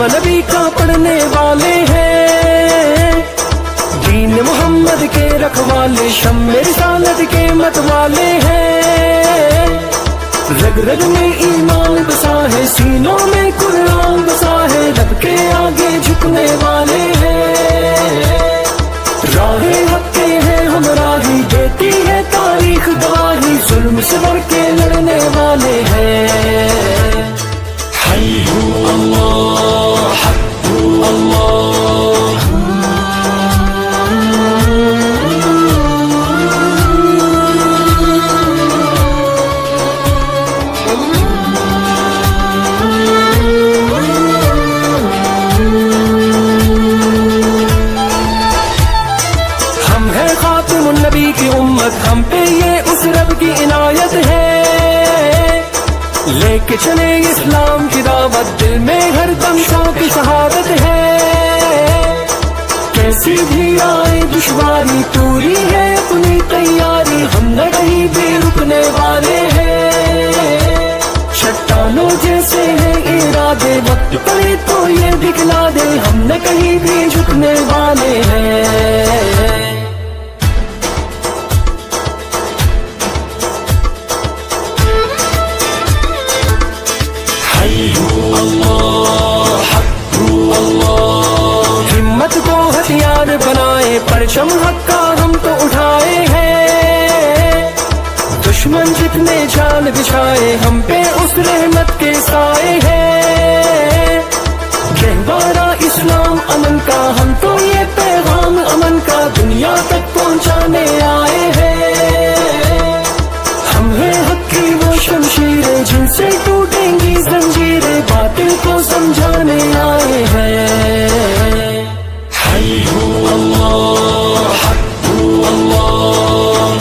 کلمہ نبی کا پڑھنے والے ہیں، دین محمد کے رکھوالے، شمع رسالت کے مت والے ہیں، رگ رگ میں ایمان بسا ہے، سینوں میں قرآن بسا ہے، رب کے آگے جھکنے والے ہیں، راہ حق کے ہیں ہمراہی، دیتی ہے تاریخ گواہی، ظلم سے بڑھ کے لڑنے والے ہیں، حی ہو اللہ، حق ہو اللہ، نبی کی امت، ہم پہ یہ اس رب کی عنایت ہے، لے کے چلے اسلام کی دعوت، دل میں ہر دم شوق کی شہادت ہے، کیسی بھی آئے دشواری پوری ہے اپنی تیاری، ہم نہ کہیں بھی رکنے والے ہیں، چٹانوں جیسے ہیں ارادے، وقت پڑے تو یہ دکھلا دے، ہم نہ کہیں بھی جھکنے والے ہیں، ہمت کو ہتھیار بنائے، پرچم حق کا ہم تو اٹھائے ہیں، دشمن جتنے جال بچھائے، ہم پہ اس رحمت کے سائے ہیں، گہوارہ اسلام امن کا، ہم تو یہ پیغام امن کا دنیا تک پہنچانے آئے ہیں، ہم ہیں حق کی وہ شمشیریں جن سے ٹوٹیں گی زنجیریں، باطل کو سمجھانے آئے ہیں، حی ہو اللہ، حق ہو اللہ،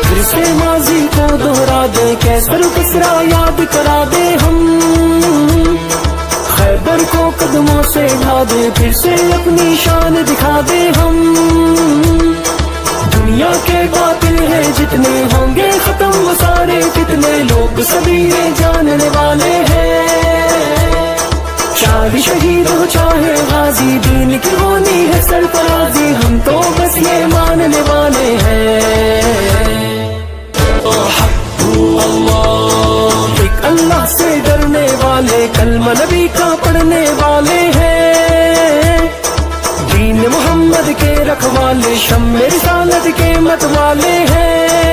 پھر سے ماضی کو دہرا دے، کیسر کسرا یاد کرا دے، ہم خیبر کو قدموں سے ڈھا دے، پھر سے اپنی شان دکھا دے، ہم دنیا کے باطل ہیں جتنے، ہوں گے ختم وہ سارے فتنے، لوگ سبھی جاننے والے ہیں، چاہے شہید ہو چاہے غازی، دین کی ہونی ہے سرفرازی، ہم تو بس یہ ماننے والے ہیں، ایک اللہ سے ڈرنے والے، کلمہ نبی کا پڑھنے والے ہیں، دین محمد کے رکھوالے، شمع رسالت کے مت والے ہیں،